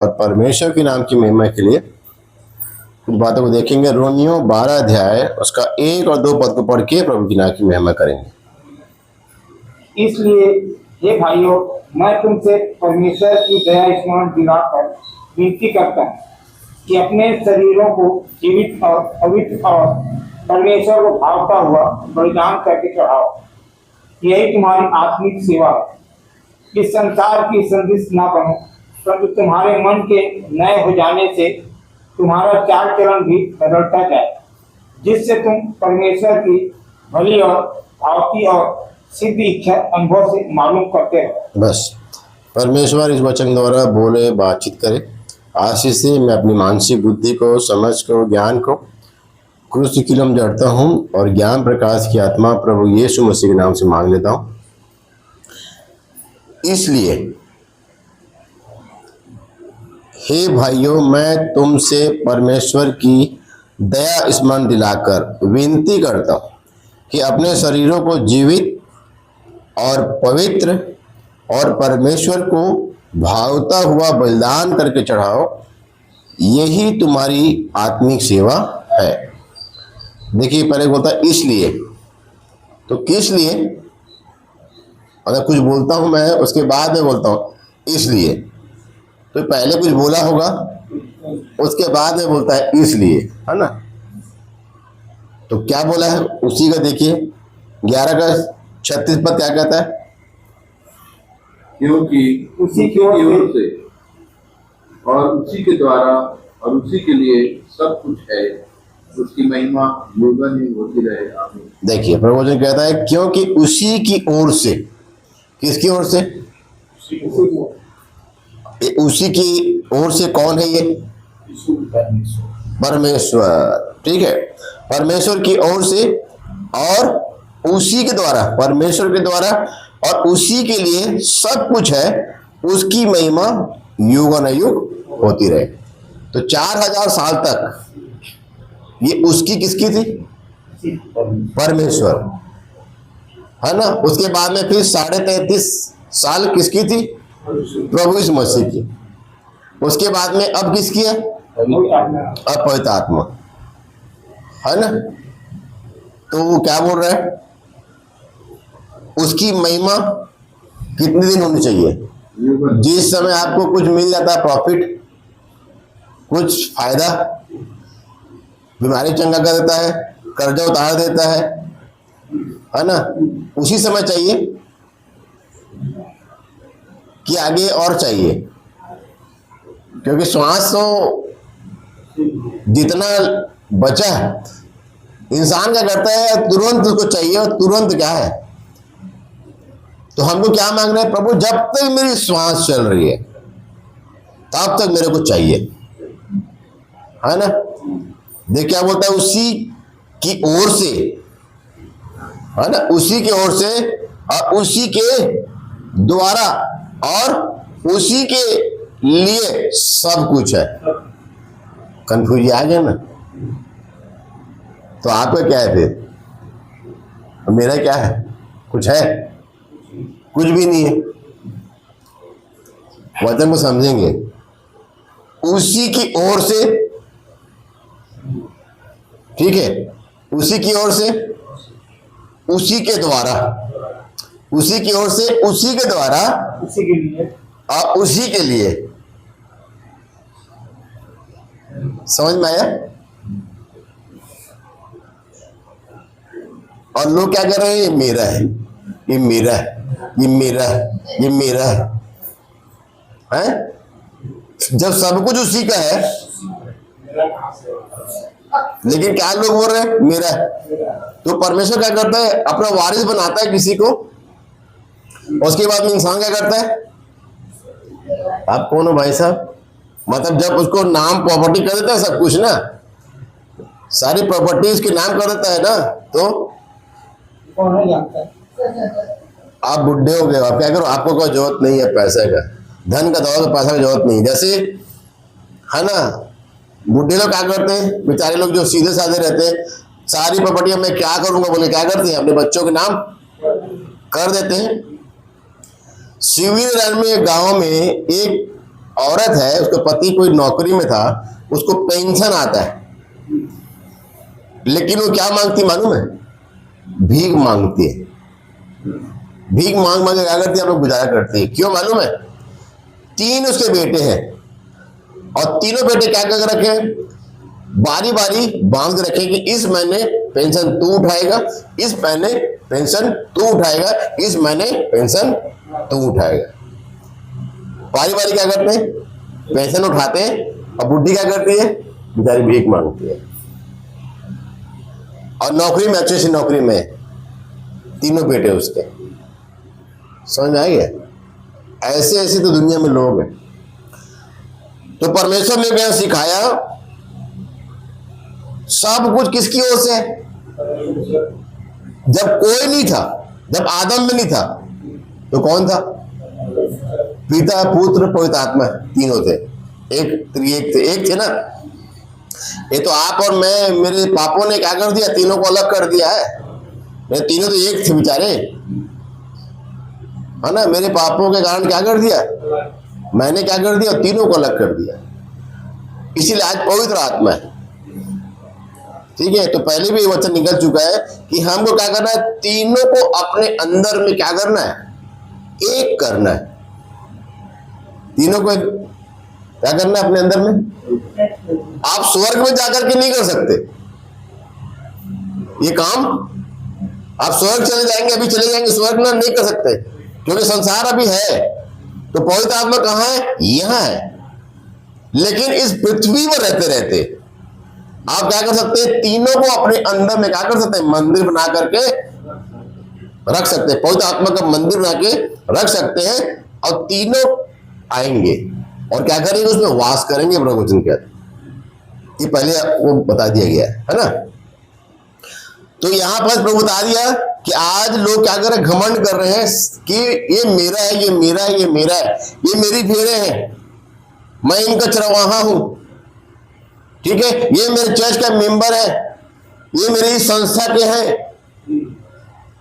और परमेश्वर के नाम की महिमा के लिए कुछ बातों को देखेंगे। रोमियो 12 अध्याय उसका 1 और 2 पद को पढ़ के प्रभु की नाम की महिमा करेंगे। इसलिए हे भाइयों, मैं तुमसे परमेश्वर की दया स्मरण दिलाकर विनती करता हूँ कि अपने शरीरों को जीवित और पवित्र और परमेश्वर को भावता हुआ बलिदान करके चढ़ाओ। यही तुम्हारी आत्मिक सेवा है। इस संसार की संदिष्ट ना बनो, परंतु तुम्हारे मन के नए हो जाने से तुम्हारा चाल चलन भी बदलता जाए, जिससे तुम परमेश्वर की भली और भावती और सिद्ध इच्छा अनुभव से मालूम करते हो। बस परमेश्वर इस वचन द्वारा बोले, बातचीत करे। आशीष से मैं अपनी मानसिक बुद्धि को, समझ को, ज्ञान को क्रूस की किलम जड़ता हूँ और ज्ञान प्रकाश की आत्मा प्रभु यीशु मसीह के नाम से मांग लेता हूँ। इसलिए हे भाइयों, मैं तुमसे परमेश्वर की दया स्मरण दिलाकर विनती करता हूँ कि अपने शरीरों को जीवित और पवित्र और परमेश्वर को भावता हुआ बलिदान करके चढ़ाओ। यही तुम्हारी आत्मिक सेवा है। देखिए, पहले बोलता है इसलिए, तो किस लिए? अगर कुछ बोलता हूं मैं, उसके बाद में बोलता हूं इसलिए, तो पहले कुछ बोला होगा, उसके बाद में बोलता है इसलिए, है ना? तो क्या बोला है उसी का देखिए। 11 का 36 पद क्या कहता है? क्योंकि उसी की ओर से और उसी के द्वारा और उसी के लिए सब कुछ है, उसकी महिमा युगानुयुग होती रहे, आमीन। देखिए, प्रवचन कहता है क्योंकि उसी की ओर से। किसकी ओर से? उसी की ओर से कौन है ये? परमेश्वर। ठीक है, परमेश्वर की ओर से और उसी के द्वारा, परमेश्वर के द्वारा और उसी के लिए सब कुछ है, उसकी महिमा युगानुयुग होती रहे। तो 4000 साल तक ये उसकी किसकी थी? परमेश्वर, है ना? उसके बाद में फिर 33.5 साल किसकी थी? प्रभु यीशु मसीह की। उसके बाद में अब किसकी है? अब पवित्र आत्मा, है ना? तो वो क्या बोल रहा है? उसकी महिमा कितने दिन होनी चाहिए? जिस समय आपको कुछ मिल जाता है, प्रॉफिट, कुछ फायदा, बीमारी चंगा कर देता है, कर्जा उतार देता है ना? उसी समय चाहिए कि आगे और चाहिए? क्योंकि श्वास तो जितना बचा है, इंसान क्या करता है, तुरंत उसको चाहिए, और तुरंत क्या है? तो हमको क्या मांग रहे हैं? प्रभु, जब तक मेरी श्वास चल रही है तब तक मेरे को चाहिए, है ना? देख क्या बोलता है, उसी की ओर से, है ना? उसी की ओर से और उसी के द्वारा और उसी के लिए सब कुछ है। कंफ्यूजन आ गया ना? तो आपका क्या है फिर? मेरा क्या है? कुछ है? कुछ भी नहीं है। वचन को समझेंगे। उसी की ओर से, ठीक है, उसी की ओर से, उसी के द्वारा, उसी की ओर से, उसी के द्वारा, उसी के लिए और उसी के लिए। समझ में आया? और लोग क्या कर रहे हैं? ये मेरा है, ये मेरा है, ये मेरा है, ये मेरा है? जब सब कुछ उसी का है, लेकिन क्या लोग बोल रहे हैं? मेरा है। तो परमेश्वर क्या करता है? अपना वारिस बनाता है किसी को, उसके बाद में इंसान क्या करता है? आप कौन हो भाई साहब? मतलब जब उसको नाम प्रॉपर्टी कर देता है, सब कुछ ना, सारी प्रॉपर्टी उसके नाम कर देता है ना, तो कौन है जानता है? आप बुढ़े हो गए, आप क्या करो? आपको कोई जरूरत नहीं है पैसे का, धन का, दौलत, पैसा की जरूरत नहीं। जैसे, है ना, बुढ़े लोग क्या करते हैं? बेचारे लोग जो सीधे साधे रहते हैं, सारी प्रॉपर्टी मैं क्या करूंगा बोले क्या करते हैं? अपने बच्चों के नाम कर देते हैं। शिविर में गांव में एक औरत है, उसका पति कोई नौकरी में था, उसको पेंशन आता है, लेकिन वो क्या मांगती मालूम है? भीख मांगती है। भीख मांग मांग के क्या करती है? हम लोग गुजारा करती है। क्यों मालूम है? 3 उसके बेटे हैं और तीनों बेटे क्या कर रखे हैं? बारी बारी बांध के रखे कि इस महीने पेंशन तू उठाएगा, इस महीने पेंशन तू उठाएगा, इस महीने पेंशन तू उठाएगा। बारी बारी क्या करते हैं? पेंशन उठाते हैं और बुढ़ी क्या करती है? बेचारी भीख मांगती है। और नौकरी में, अच्छी सी नौकरी में, तीनों बेटे उसके। समझ में आई है? ऐसे ऐसे तो दुनिया में लोग हैं। तो परमेश्वर ने क्या सिखाया? सब कुछ किसकी ओर से है? जब कोई नहीं था, जब आदम में नहीं था, तो कौन था? पिता, पुत्र, पवित्र आत्मा, तीनों थे। एक थे ना। ये तो आप और मैं, मेरे पापों ने क्या कर दिया? तीनों को अलग कर दिया है। मैं तीनों तो एक थे बेचारे, है ना। मेरे पापों के कारण क्या कर दिया? मैंने क्या कर दिया? तीनों को अलग कर दिया। इसीलिए आज पवित्र आत्मा है। ठीक है, तो पहले भी वचन निकल चुका है कि हमको क्या करना है? तीनों को अपने अंदर में क्या करना है? एक करना है। तीनों को क्या करना है अपने अंदर में? आप स्वर्ग में जाकर के नहीं कर सकते ये काम। आप स्वर्ग चले जाएंगे, अभी चले जाएंगे स्वर्ग में, नहीं कर सकते, क्योंकि संसार अभी है। तो पवित्र आत्मा कहाँ है? यहाँ है। लेकिन इस पृथ्वी पर रहते रहते आप क्या कर सकते हैं? तीनों को अपने अंदर में क्या कर सकते हैं? मंदिर बना करके रख सकते हैं। पवित्र आत्मा का मंदिर बना के रख सकते हैं और तीनों आएंगे और क्या करेंगे? उसमें वास करेंगे। प्रभु वचन कहते, ये पहले वो बता दिया गया है ना। तो यहां पर प्रभु बता दिया कि आज लोग क्या कर रहे हैं? घमंड कर रहे हैं कि ये मेरा है, ये मेरा है, ये मेरा है, ये मेरी भेड़ें हैं, मैं इनका चरवाहा हूं। ठीक है, ये मेरे चर्च का मेंबर है, ये मेरी संस्था के हैं,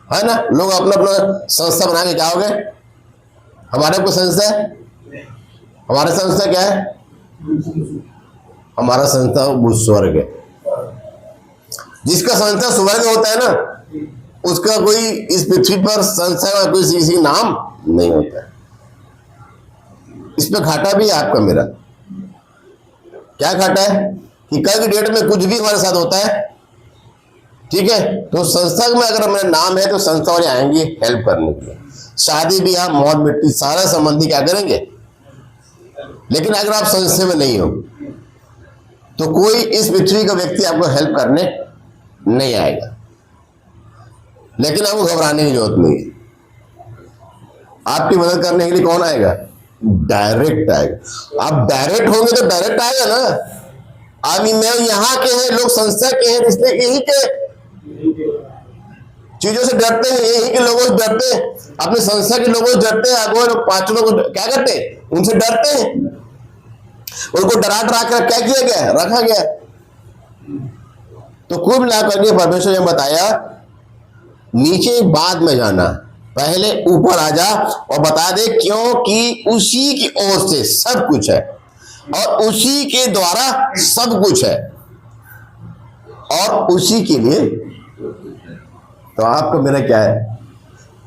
है ना। लोग अपना अपना संस्था बना के क्या हो गए? हमारे को संस्था है। हमारा संस्था क्या है? हमारा संस्था वो स्वर्ग है। जिसका संस्था स्वर्ग होता है ना, उसका कोई इस पृथ्वी पर संस्था का कोई किसी नाम नहीं होता है। इस पे घाटा भी है आपका मेरा। क्या घाटा है? कि कल की डेट में कुछ भी हमारे साथ होता है, ठीक है, तो संस्था में अगर मेरा नाम है तो संस्था वाले आएंगे हेल्प करने के लिए। शादी ब्याह मौत मिट्टी सारा संबंधी क्या करेंगे। लेकिन अगर आप संस्था में नहीं हो तो कोई इस पृथ्वी का व्यक्ति आपको हेल्प करने नहीं आएगा। लेकिन आपको घबराने की जरूरत नहीं है। आपकी मदद करने के लिए कौन आएगा? डायरेक्ट आएगा। आप डायरेक्ट होंगे तो डायरेक्ट आएगा ना। अब मैं यहाँ के हैं, लोग संस्था के हैं, इसलिए यही के चीजों से डरते हैं, यही के लोगों से डरते हैं, अपने संस्था के लोगों से डरते हैं। अगुआ लोग 5 लोग क्या करते हैं? उनसे डरते हैं। उनको डरा डरा कर क्या किया गया? रखा गया। तो कुल मिलाकर के परमेश्वर ने बताया नीचे बाद में जाना, पहले ऊपर आ जा और बता दे, क्योंकि उसी की ओर से सब कुछ है और उसी के द्वारा सब कुछ है और उसी के लिए। तो आपका मेरा क्या है?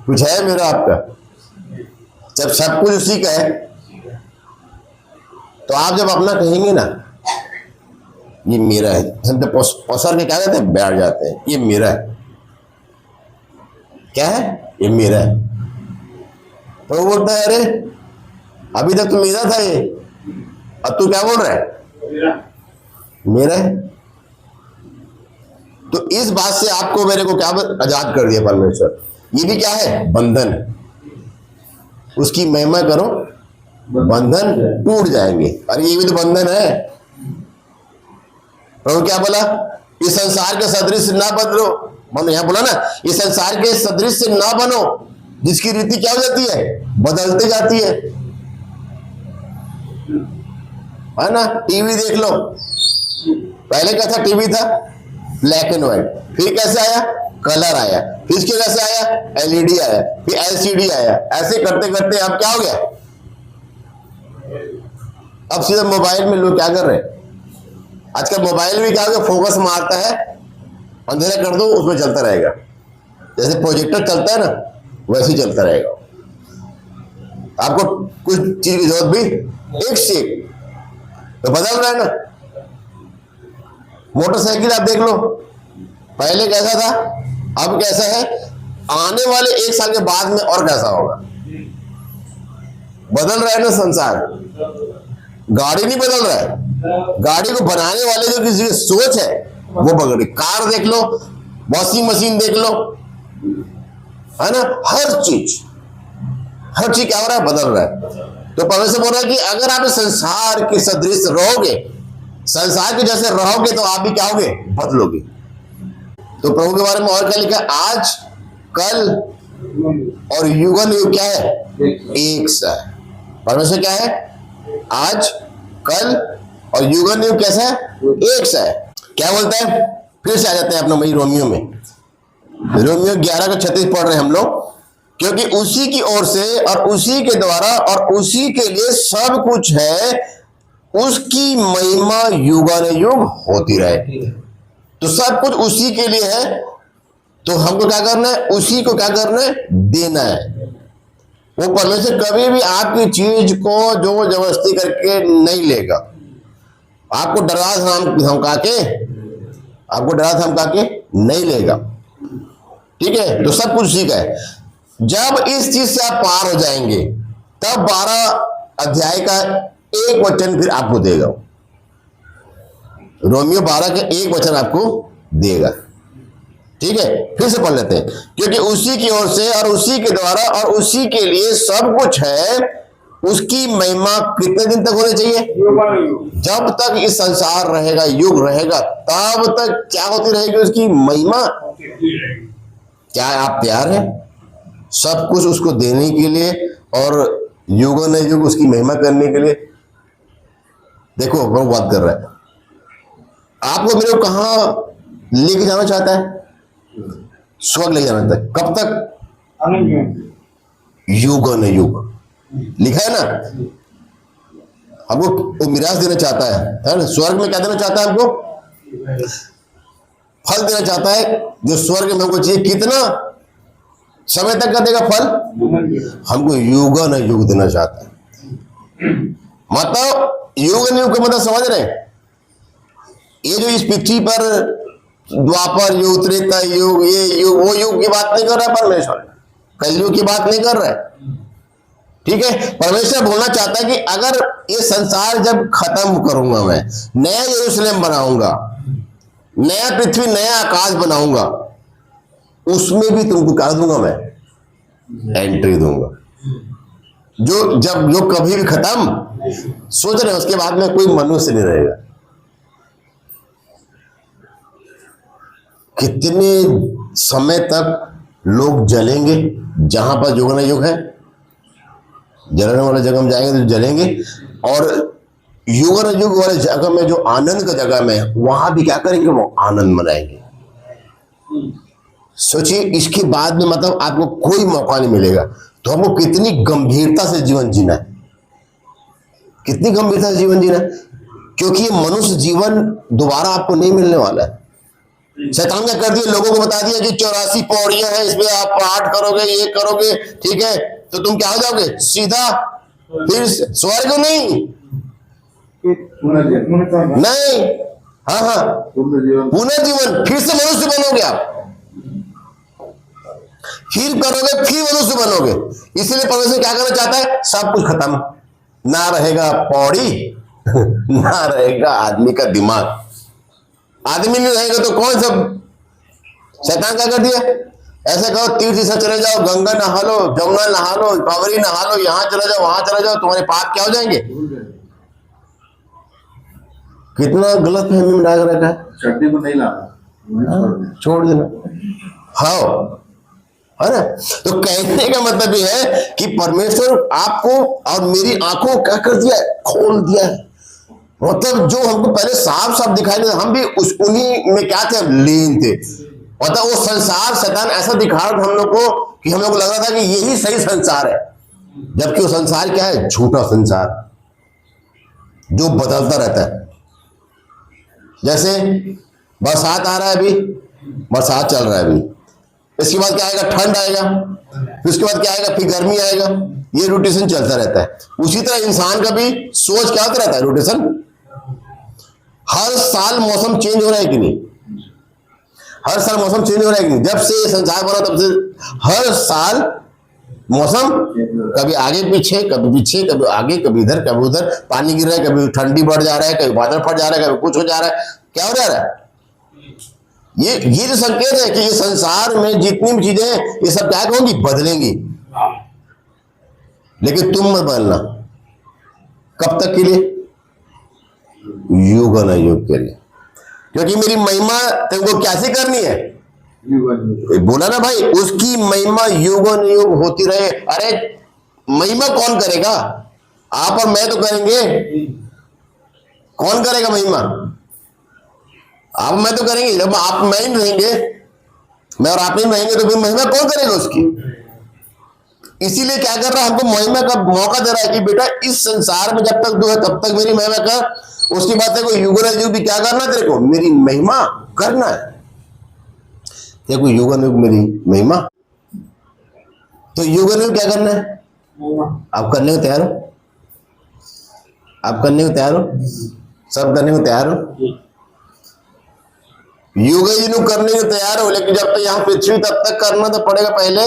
कुछ है मेरा आपका? जब सब कुछ उसी का है तो आप जब अपना कहेंगे ना ये मेरा है, हम तो पसर के क्या कहते हैं? बैठ जाते हैं, ये मेरा है। क्या है? ये मेरा है। तो वो बोलता है अरे अभी तक तो मेरा था ये, अब तू क्या बोल रहा है? मेरा है। तो इस बात से आपको मेरे को क्या आजाद कर दिया परमेश्वर। ये भी क्या है? बंधन। उसकी महिमा करो, बंधन टूट जाएंगे। अरे ये भी तो बंधन है। प्रभु क्या बोला? इस संसार के सदृश ना बदलो, मैंने यहां बोला ना, इस संसार के सदृश से ना बनो, जिसकी रीति क्या हो जाती है? बदलती जाती है ना। टीवी देख लो, पहले क्या था? टीवी था ब्लैक एंड व्हाइट, फिर कैसे आया? कलर आया, फिर इसके कैसे आया? एलईडी आया, फिर एलसीडी आया। ऐसे करते करते अब क्या हो गया? अब सीधा मोबाइल में लोग क्या कर रहे हैं, आजकल मोबाइल भी क्या हो गया, फोकस मारता है, अंधेरा कर दो उसमें चलता रहेगा, जैसे प्रोजेक्टर चलता है ना वैसे ही चलता रहेगा। आपको कुछ चीज की जरूरत भी एक से एक तो बदल रहा है ना। मोटरसाइकिल आप देख लो, पहले कैसा था अब कैसा है, आने वाले 1 साल के बाद में और कैसा होगा। बदल रहा है ना संसार। गाड़ी नहीं बदल रहा है, गाड़ी को बनाने वाले जो किसी की सोच है वो बदल रही। कार देख लो, वॉशिंग मशीन देख लो, है ना, हर चीज क्या हो रहा है, बदल रहा है। तो परमेश्वर बोल रहा है कि अगर आप संसार के सदृश रहोगे, संसार के जैसे रहोगे तो आप भी क्या होगे, बदलोगे। तो प्रभु के बारे में और क्या लिखा, आज कल और युगन युग क्या है, एक सा है। परमेश्वर क्या है, आज कल और युगन युग कैसा है, एक सा है। क्या बोलता है, फिर से आ जाते हैं अपना वही रोमियो में, रोमियो 11:36 पढ़ रहे हैं हम लोग। क्योंकि उसी की ओर से और उसी के द्वारा और उसी के लिए सब कुछ है, उसकी महिमा युगानुयुग होती रहे। तो सब कुछ उसी के लिए है, तो हमको क्या करना है, उसी को क्या करना है, देना है। वो परमेश्वर कभी भी आपकी चीज को जो जबरदस्ती करके नहीं लेगा। आपको डरा धमका के नहीं लेगा, ठीक है। तो सब कुछ उसी का है। जब इस चीज से आप पार हो जाएंगे तब 12 अध्याय का 1 वचन फिर आपको देगा, रोमियो 12 का 1 वचन आपको देगा, ठीक है। फिर से पढ़ लेते हैं। क्योंकि उसी की ओर से और उसी के द्वारा और उसी के लिए सब कुछ है, उसकी महिमा कितने दिन तक होनी चाहिए, जब तक इस संसार रहेगा, युग रहेगा, तब तक क्या होती रहेगी, उसकी महिमा। क्या आप तैयार हैं सब कुछ उसको देने के लिए और युगों ने युग उसकी महिमा करने के लिए? देखो वो बात कर रहा है, आपको मेरे को कहां लेके जाना चाहता है, स्वर्ग ले जाना चाहता है। कब तक, युगों ने युग लिखा है ना। हमको वो मिराज देना चाहता है ना। स्वर्ग में क्या देना चाहता है, हमको फल देना चाहता है जो स्वर्ग में हमको चाहिए। कितना समय तक का देगा फल, हमको युग न युग देना चाहता है। मतलब युग न युग का मतलब समझ रहे हैं, ये जो इस पृथ्वी पर द्वापर युग, त्रेता युग, ये युग वो युग की बात नहीं कर रहा है परमेश्वर, कलयुग की बात नहीं कर रहा है, ठीक है। परमेश्वर बोलना चाहता है कि अगर ये संसार जब खत्म करूंगा, मैं नया यरूशलेम बनाऊंगा, नया पृथ्वी, नया आकाश बनाऊंगा, उसमें भी तुमको क्या दूंगा, मैं एंट्री दूंगा। जो कभी भी खत्म, सोच रहे हैं उसके बाद में कोई मनुष्य नहीं रहेगा। कितने समय तक लोग जलेंगे, जहां पर युग न युग है, जलने वाले जगह में जाएंगे तो जलेंगे, और युग न युग वाले जगह में जो आनंद का जगह में, वहां भी क्या करेंगे, वो आनंद मनाएंगे। सोचिए इसके बाद में मतलब आपको कोई मौका नहीं मिलेगा, तो हमको कितनी गंभीरता से जीवन जीना है, कितनी गंभीरता से जीवन जीना है, क्योंकि ये मनुष्य जीवन दोबारा आपको नहीं मिलने वाला है। शैतान क्या कर दिया, लोगों को बता दिया कि 84 पौड़ियां हैं, इसमें आप पाठ करोगे, ये करोगे, ठीक है, तो तुम क्या हो जाओगे, सीधा फिर स्वर्ग नहीं, हाँ पुनर्जीवन, फिर से मनुष्य बनोगे आप, फिर करोगे, फिर मनुष्य बनोगे। इसलिए परमेश्वर क्या करना चाहता है, सब कुछ खत्म, ना रहेगा पौड़ी ना रहेगा आदमी का दिमाग। आदमी नहीं रहेगा तो कौन सब, शैतान क्या कर दिया, ऐसा कहो तीर्थ से चले जाओ, गंगा नहा लो, जमुना नहा लो, कांवरी नहा लो, यहां चले जाओ, वहां चले जाओ, तुम्हारे पाप क्या हो जाएंगे। कितना गलत फहमी में डाल रखा है, चटनी को नहीं लाना, छोड़ देना, हाँ, है ना। तो कहने का मतलब ये है कि परमेश्वर आपको और मेरी आंखों क्या कर दिया, खोल दिया है। मतलब जो हमको पहले साफ साफ दिखाई देता, हम भी उन्हीं में क्या थे, हम लीन थे। मतलब वो संसार, शैतान ऐसा दिखा रहा था हम लोग को कि हम लोग को लग रहा था कि यही सही संसार है, जबकि वो संसार क्या है, झूठा संसार, जो बदलता रहता है। जैसे बरसात आ रहा है, अभी बरसात चल रहा है अभी, इसके बाद क्या आएगा, ठंड आएगा, फिर उसके बाद क्या आएगा, फिर गर्मी आएगा, ये रोटेशन चलता रहता है। उसी तरह इंसान का भी सोच क्या होता रहता है, रोटेशन। हर साल मौसम चेंज हो रहा है कि नहीं, हर साल मौसम चेंज हो रहा है कि नहीं। जब से संसार बना तब से हर साल मौसम कभी आगे पीछे, कभी आगे, कभी इधर, कभी उधर, पानी गिर रहा है, कभी ठंडी बढ़ जा रहा है, कभी बादल फट जा रहा है, कभी कुछ हो जा रहा है। क्या हो जा रहा है? ये जो संकेत है कि ये संसार में जितनी भी चीजें हैं ये सब क्या होंगी, बदलेंगी। लेकिन तुम मत बदलना। कब तक के लिए? युग अनयुग के लिए। क्योंकि मेरी महिमा तुमको कैसे करनी है, बोला ना भाई, उसकी महिमा युग अनयुग होती रहे। अरे महिमा कौन करेगा? आप और मैं तो करेंगे। कौन करेगा महिमा? आप मैं तो करेंगे। जब आप मैं ही रहेंगे, मैं और आप ही रहेंगे, तो फिर महिमा कौन करेगा उसकी? इसीलिए क्या कर रहा है, हमको महिमा का मौका दे रहा है कि बेटा इस संसार में जब तक तू है तब तक मेरी महिमा कर। उसकी बात है, कोई युग भी क्या करना तेरे को, मेरी महिमा करना है। देखो युग अनुग मेरी महिमा, तो युग अनुग क्या करना है? आप करने को तैयार हो? आप करने को तैयार हो? सब करने को तैयार हो? युग अनुग करने को तैयार हो, लेकिन जब तक यहाँ पृथ्वी तब तक करना तो पड़ेगा पहले।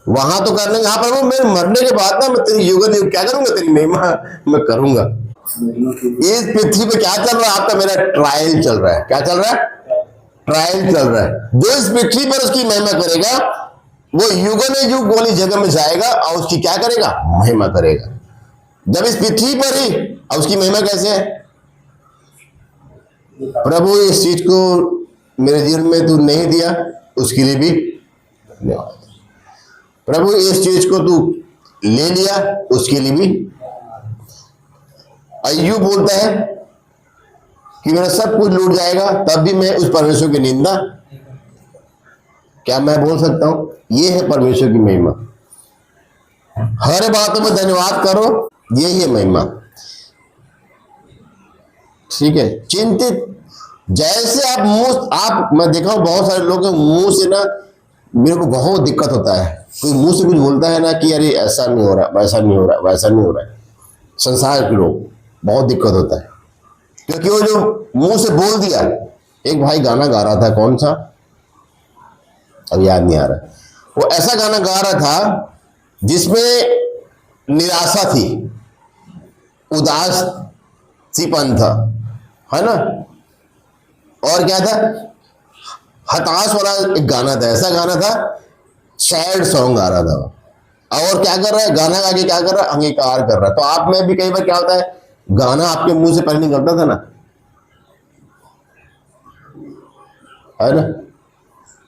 वहां तो करने, यहाँ पर मेरे मरने के बाद ना मैं तेरी युग अनुग क्या करूंगा, तेरी महिमा मैं करूंगा। इस पृथ्वी पे क्या चल रहा है आपका? मेरा ट्रायल चल रहा है। क्या चल रहा है? ट्रायल चल रहा है। जो इस पृथ्वी पर उसकी महिमा करेगा वो युग वाली जगह में जाएगा और उसकी क्या करेगा, महिमा करेगा। जब इस पृथ्वी पर ही, और उसकी महिमा कैसे है? प्रभु इस चीज को मेरे जीवन में तू नहीं दिया, उसके लिए भी धन्यवाद। प्रभु इस चीज को तू ले लिया, उसके लिए भी। अय्यूब बोलता है कि मेरा सब कुछ लूट जाएगा तब भी मैं उस परमेश्वर की निंदा, क्या मैं बोल सकता हूं? ये है परमेश्वर की महिमा। हर बातों में धन्यवाद करो, यही है महिमा। ठीक है। चिंतित, जैसे आप मैं देखा हूं बहुत सारे लोग मुंह से ना, मेरे को बहुत दिक्कत होता है, कोई मुंह से कुछ बोलता है ना कि अरे ऐसा नहीं हो रहा, वैसा नहीं हो रहा, वैसा नहीं हो रहा है। संसार के लोग बहुत दिक्कत होता है, क्योंकि वो जो मुंह से बोल दिया। एक भाई गाना गा रहा था, कौन सा अब याद नहीं आ रहा, वो ऐसा गाना गा रहा था जिसमें निराशा थी, उदास सीपन था, है ना, और क्या था, हताश वाला एक गाना था। ऐसा गाना था, सैड सॉन्ग गा रहा था। और क्या कर रहा है, गाना गा के क्या कर रहा है, अंगीकार कर रहा है। तो आप में भी कई बार क्या होता है, गाना आपके मुंह से पहले निकलता था ना, है ना।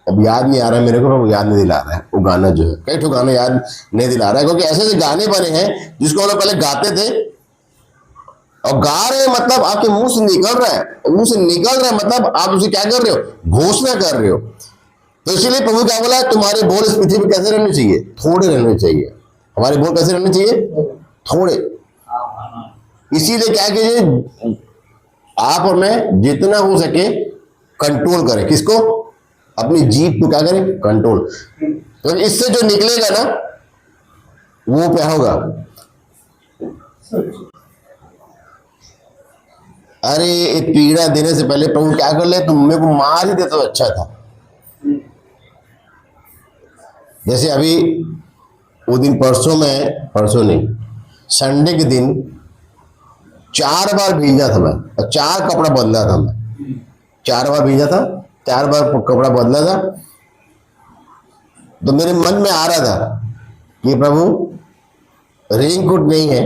अब याद नहीं आ रहा है मेरे को, वो याद नहीं दिला रहा है वो गाना जो है, कई ठो गाना याद नहीं दिला रहा है, क्योंकि ऐसे ऐसे गाने बने हैं जिसको हम लोग पहले गाते थे, और गा रहे हैं मतलब आपके मुंह से निकल रहा है, मुंह से निकल रहा है मतलब आप उसे क्या कर रहे हो, घोषणा कर रहे हो। तो इसीलिए प्रभु क्या बोला है, तुम्हारे बोल इस पृथ्वी पर कैसे रहने चाहिए, थोड़े रहने चाहिए। हमारे बोल कैसे रहने चाहिए, थोड़े। इसीलिए क्या कीजिए, आप और मैं जितना हो सके कंट्रोल करें, किसको, अपनी जीभ को क्या करें, कंट्रोल। तो इससे जो निकलेगा ना वो क्या होगा, अरे ये पीड़ा देने से पहले प्रभु क्या कर ले, तुम मेरे को मार ही दे तो अच्छा था। जैसे अभी वो दिन परसों नहीं, संडे के दिन 4 बार भीजा था मैं, और 4 कपड़ा बदला था मैं, 4 बार भीजा था, 4 बार कपड़ा बदला था। तो मेरे मन में आ रहा था कि प्रभु रेनकोट नहीं है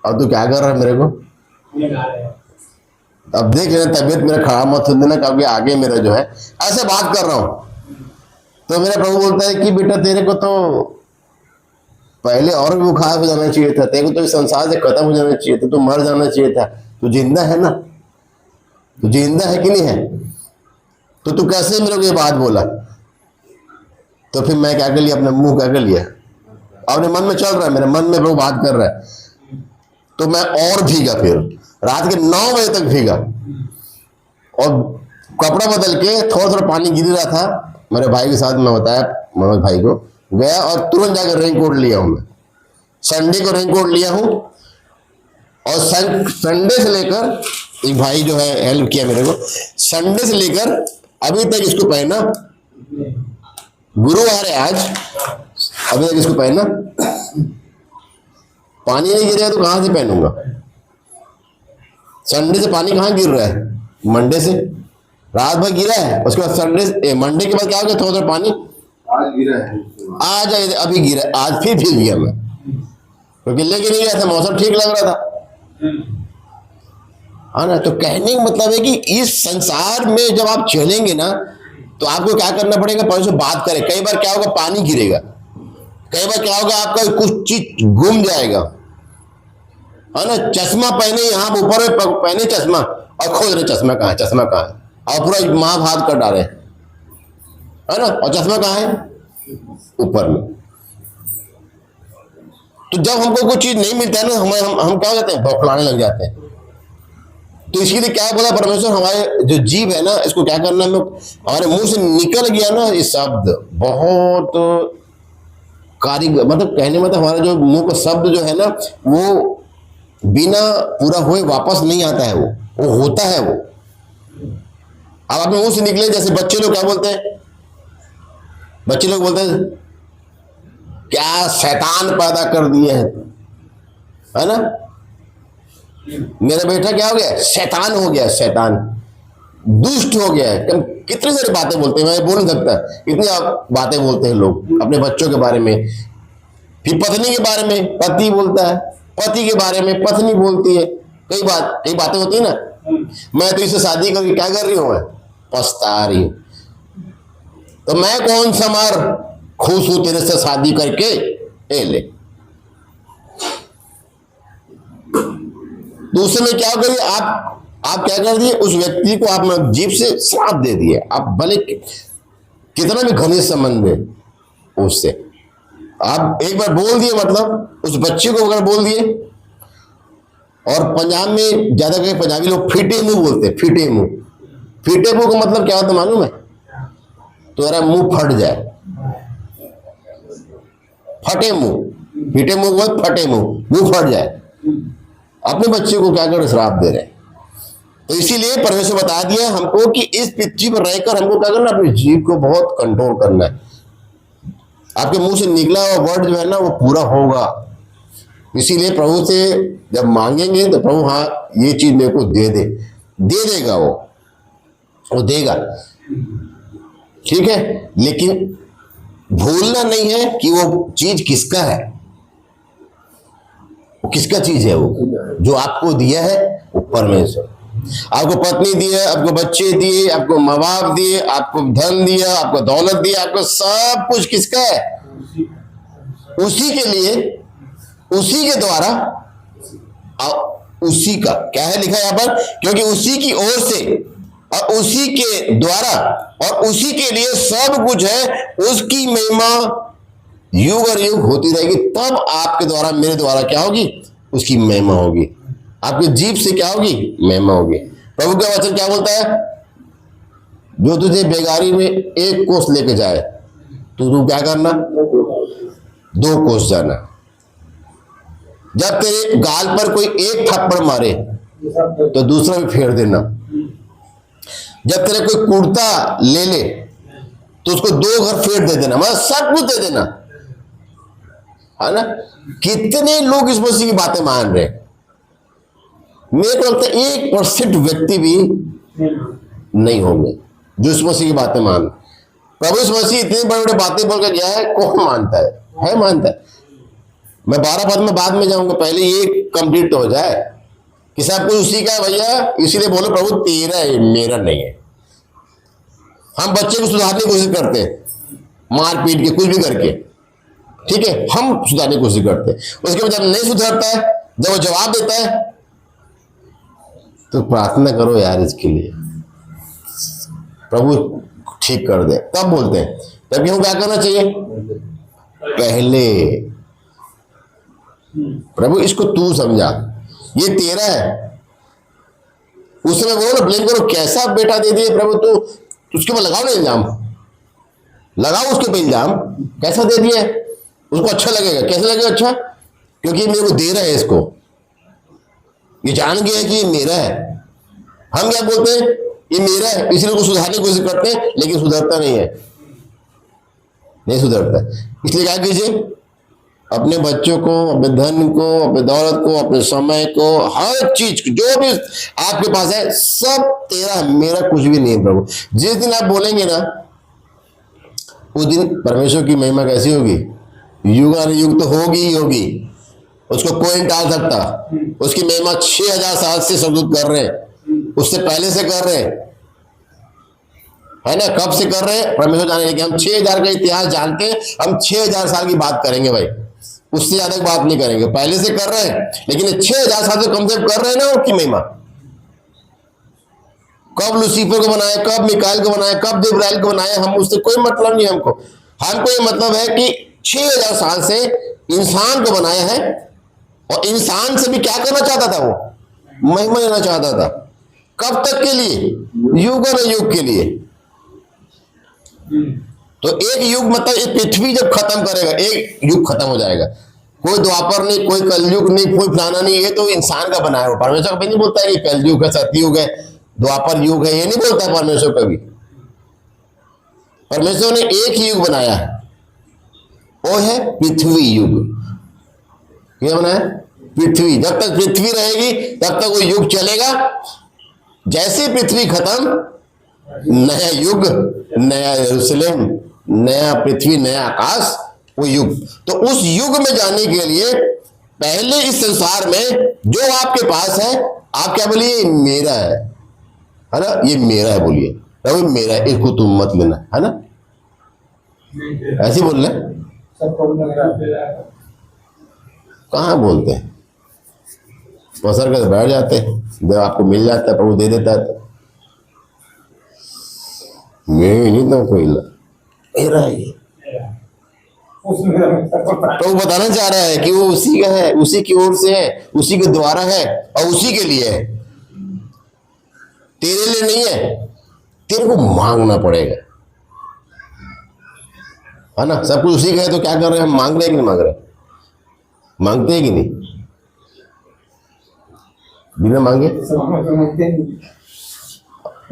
और तू क्या कर रहा है मेरे को, अब देख लेना तबीयत मेरा खराब मत हो देना, कभी आगे मेरा जो है, ऐसे बात कर रहा हूं। तो मेरा प्रभु बोलता है कि बेटा तेरे को तो पहले और भी बुखार हो जाना चाहिए था, तेरे को तो इस संसार से खत्म हो जाना चाहिए था, तू मर जाना चाहिए था, तू जिंदा है ना, तू जिंदा है कि नहीं है, तो तू कैसे मेरे को ये बात बोला। तो फिर मैं क्या कर लिया, अपने मुंह क्या कर लिया, अपने मन में चल रहा है, मेरे मन में वो बात कर रहा है, तो मैं और भीगा, फिर रात के 9 बजे तक भीगा और कपड़ा बदल के थोड़ा थोड़ा पानी गिर रहा था। मेरे भाई के साथ मैं बताया, मनोज भाई को, गया और तुरंत जाकर रेनकोट लिया हूं। मैं संडे को रेनकोट लिया हूं और संडे से लेकर, एक भाई जो है हेल्प किया मेरे को, संडे से लेकर अभी तक इसको पहना। गुरुवार है आज, अभी तक इसको पहना। पानी नहीं गिरेगा तो कहां से पहनूंगा? संडे से पानी कहां गिर रहा है? मंडे से रात भर गिरा है, उसके बाद संडे मंडे के बाद क्या हो गया? थोड़ा थोड़ा पानी आज गिरा है, आज अभी गिरा, आज फिर भीग गया मैं, क्योंकि लेके नहीं गया था, मौसम ठीक लग रहा था, है ना। तो कहने का मतलब है कि इस संसार में जब आप चलेंगे ना, तो आपको क्या करना पड़ेगा? परमेश्वर बात करे। कई बार क्या होगा? पानी गिरेगा, कई बार क्या होगा? आपका कुछ चीज गुम जाएगा, है ना। चश्मा पहने, यहाँ ऊपर में पहने चश्मा और खोज रहे चश्मा कहाँ है, चश्मा कहाँ है, और पूरा महाभारत कर डाले, है ना। और चश्मा कहाँ है? ऊपर में। तो जब हमको कोई चीज नहीं मिलता है ना, हम क्या हो जाते हैं? बौखलाने लग जाते हैं। तो इसके लिए क्या बोला परमेश्वर? हमारे जो जीव है ना, इसको क्या करना, हमारे मुंह से निकल गया ना ये शब्द, बहुत कारीगर, मतलब कहने मतलब हमारा जो मुंह का शब्द जो है ना, वो बिना पूरा हुए वापस नहीं आता है, वो होता है। वो अब अपने मुंह से निकले, जैसे बच्चे लोग क्या बोलते हैं? बच्चे लोग बोलते हैं क्या शैतान पैदा कर दिए हैं, है ना। मेरा बेटा क्या हो गया? शैतान हो गया, शैतान, दुष्ट हो गया है। कितनी सारी बातें बोलते हैं, मैं बोल नहीं सकता, इतनी बातें बोलते हैं लोग अपने बच्चों के बारे में। फिर पत्नी के बारे में पति बोलता है, पति के बारे में पत्नी बोलती है। कई बातें होती है ना। मैं तो इससे शादी करके क्या कर रही हूं? मैं पछता रही हूं। तो मैं कौन सा मार खुश हूं तेरे से शादी करके? ए ले। तो उस समय क्या करिए आप क्या कर दिए? उस व्यक्ति को आप जीभ से श्राप दे दिए। आप भले कितना भी घनिष्ठ संबंध में उससे आप एक बार बोल दिए, मतलब उस बच्चे को अगर बोल दिए। और पंजाब में ज्यादा कहीं पंजाबी लोग फीटे मुंह बोलते हैं, फीटे मुंह। फीटे मुंह का मतलब क्या होता है मालूम है? तुम्हारा मुंह फट जाए, फटे मुंह। फीटे मुंह को फटे मुंह फट जाए। अपने बच्चे को क्या कर श्राप दे रहे हैं। तो इसीलिए परमेश्वर बता दिया हमको कि इस पृथ्वी पर रहकर हमको क्या करना? अपनी जीभ को बहुत कंट्रोल करना है। आपके मुंह से निकला हुआ वर्ड जो है ना, वो पूरा होगा। इसीलिए प्रभु से जब मांगेंगे तो प्रभु हाँ ये चीज मेरे को दे देगा, वो देगा, ठीक है। लेकिन भूलना नहीं है कि वो चीज किसका है, वो किसका चीज है। वो जो आपको दिया है वो परमेश्वर। आपको पत्नी दी है, आपको बच्चे दिए, आपको माँ बाप दिए, आपको धन दिया, आपको दौलत दिया, आपको सब कुछ किसका है? उसी के लिए, उसी के द्वारा, उसी का क्या है लिखा है यहाँ पर? क्योंकि उसी की ओर से और उसी के द्वारा और उसी के लिए सब कुछ है, उसकी महिमा युग और युग होती रहेगी। तब आपके द्वारा, मेरे द्वारा क्या होगी? उसकी महिमा होगी। आपके जीभ से क्या होगी? महिमा होगी। प्रभु का वचन क्या बोलता है? जो तुझे बेगारी में 1 कोस लेके जाए तो तू क्या करना? 2 कोस जाना। जब तेरे गाल पर कोई 1 थप्पड़ मारे तो दूसरा भी फेर देना। जब तेरे कोई कुर्ता ले तो उसको 2 घर फेर दे देना, मतलब सब कुछ दे देना, है ना। कितने लोग इस मसीह की बातें मान रहे हैं? मेरे को लगता है 1% व्यक्ति भी नहीं होंगे जो इस मसीह की बातें मान। प्रभु इस मसीह इतनी बड़ी बड़ी बातें बोल कर गया है, कौन मानता है? मानता है। मैं 12 पद में बाद में जाऊंगा, पहले ये कंप्लीट तो हो जाए कि सब कुछ उसी का है भैया। इसीलिए बोलो प्रभु तेरा है, मेरा नहीं है। हम बच्चे को सुधारने की कोशिश करते हैं, मार पीट के, कुछ भी करके, ठीक है, हम सुधारने की कोशिश करते हैं। उसके बाद जब नहीं सुधरता है, जब वो जवाब देता है, तो प्रार्थना करो यार इसके लिए, प्रभु ठीक कर दे। तब बोलते हैं, तब क्यों क्या करना चाहिए? पहले प्रभु इसको तू समझा, ये तेरा है। उस समय बोलो ब्लेम करो, कैसा बेटा दे दिए प्रभु तू, उसके ऊपर लगाओ ना इल्जाम, लगाओ उसके ऊपर इल्जाम, कैसा दे दिया। उसको अच्छा लगेगा, कैसे लगेगा अच्छा, क्योंकि मेरे को दे रहा है इसको, ये जान गया है कि ये मेरा है। हम क्या बोलते हैं, ये मेरा है, इसलिए उसको सुधारने की कोशिश करते हैं, लेकिन सुधरता नहीं है, नहीं सुधरता। इसलिए क्या कीजिए, अपने बच्चों को, अपने धन को, अपने दौलत को, अपने समय को, हर चीज जो भी आपके पास है सब तेरा, मेरा कुछ भी नहीं है प्रभु। जिस दिन आप बोलेंगे ना, उस दिन परमेश्वर की महिमा कैसी होगी, युगानुयुग तो होगी ही होगी, उसको कोई नहीं टाल सकता। उसकी महिमा 6000 साल से सबूत कर रहे हैं, उससे पहले से कर रहे हैं, है ना। कब से कर रहे हैं परमेश्वर जाने, लेकिन हम 6000 का इतिहास जानते हैं, हम 6000 साल की बात करेंगे भाई, उससे ज्यादा की बात नहीं करेंगे। पहले से कर रहे हैं, लेकिन 6000 साल से कम से कम कर रहे हैं ना उसकी महिमा। कब लूसीफर को बनाया, कब मिकाएल को बनाया, कब जिब्राइल को बनाया, हम उससे कोई मतलब नहीं। हमको ये मतलब है कि 6000 साल से इंसान को बनाया है, और इंसान से भी क्या करना चाहता था, वो महिमा लेना चाहता था। कब तक के लिए, युग और युग के लिए। तो एक युग मतलब एक पृथ्वी जब खत्म करेगा, एक युग खत्म हो जाएगा। कोई द्वापर नहीं, कोई कलयुग नहीं, कोई फलाना नहीं, ये तो इंसान का बनाया हुआ। परमेश्वर कभी नहीं बोलता है कि कलयुग है, सतयुग है, द्वापर युग है, ये नहीं बोलता परमेश्वर कभी। परमेश्वर ने एक ही युग बनाया है, वो है पृथ्वी युग। क्या बनाया, पृथ्वी। जब तक पृथ्वी रहेगी तब तक वो युग चलेगा। जैसे पृथ्वी खत्म, नया युग, नया यरूशलेम, नया पृथ्वी, नया आकाश, वो युग। तो उस युग में जाने के लिए पहले इस संसार में जो आपके पास है, आप क्या बोलिए, मेरा है ना, ये मेरा है बोलिए, प्रभु मेरा है, इसको तुम मत लेना, है ना, ऐसे बोल रहे। कहाँ बोलते हैं, पसर कर बैठ जाते हैं, जब आपको मिल जाता है प्रभु दे देता है तो मैं नहीं तो कोई मेरा है ये। तो वो बताना चाह रहा है कि वो उसी का है, उसी की ओर से है, उसी के द्वारा है और उसी के लिए है, तेरे लिए नहीं है। तेरे को मांगना पड़ेगा, है ना। सब कुछ उसी का है तो क्या कर रहे हैं हम, मांग रहे हैं कि नहीं मांग रहे, मांगते हैं कि नहीं, बिना मांगे।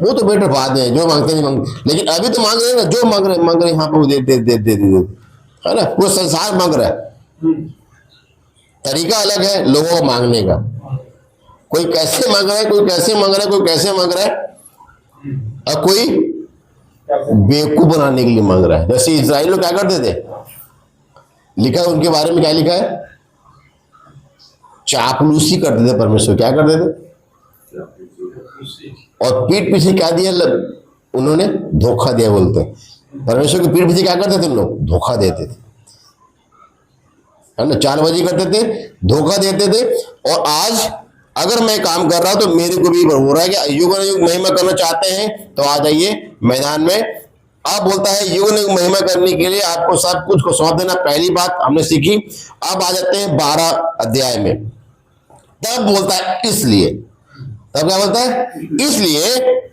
वो तो बेटर बात है, जो मांगते नहीं मांगते, लेकिन अभी तो मांग रहे हैं ना, जो मांग रहे हैं, हाँ प्रभु दे दे दे दे दे, है ना। पूरा संसार मांग रहा है, तरीका अलग है लोगों को मांगने का। कोई कैसे मांग रहा है, कोई कैसे मांग रहा है, कोई कैसे मांग रहा है, और कोई बेवकूफ बनाने के लिए मांग रहा है। जैसे इस्राएल लोग क्या करते थे, लिखा है उनके बारे में, क्या लिखा है, चापलूसी करते थे परमेश्वर, क्या करते थे, और पीठ पीछे क्या दिया उन्होंने, धोखा दिया बोलते हैं। परमेश्वर की पीठ पीछे क्या करते थे लोग, धोखा देते थे, है ना, चालबाजी करते थे, धोखा देते थे। और आज अगर मैं काम कर रहा हूं तो मेरे को भी हो रहा है कि युग युग महिमा करना चाहते हैं तो आ जाइए मैदान में। अब बोलता है युग युग महिमा करने के लिए आपको सब कुछ को सौंप देना, पहली बात हमने सीखी। अब आ जाते हैं 12 अध्याय में, तब बोलता है इसलिए, तब क्या बोलता है, इसलिए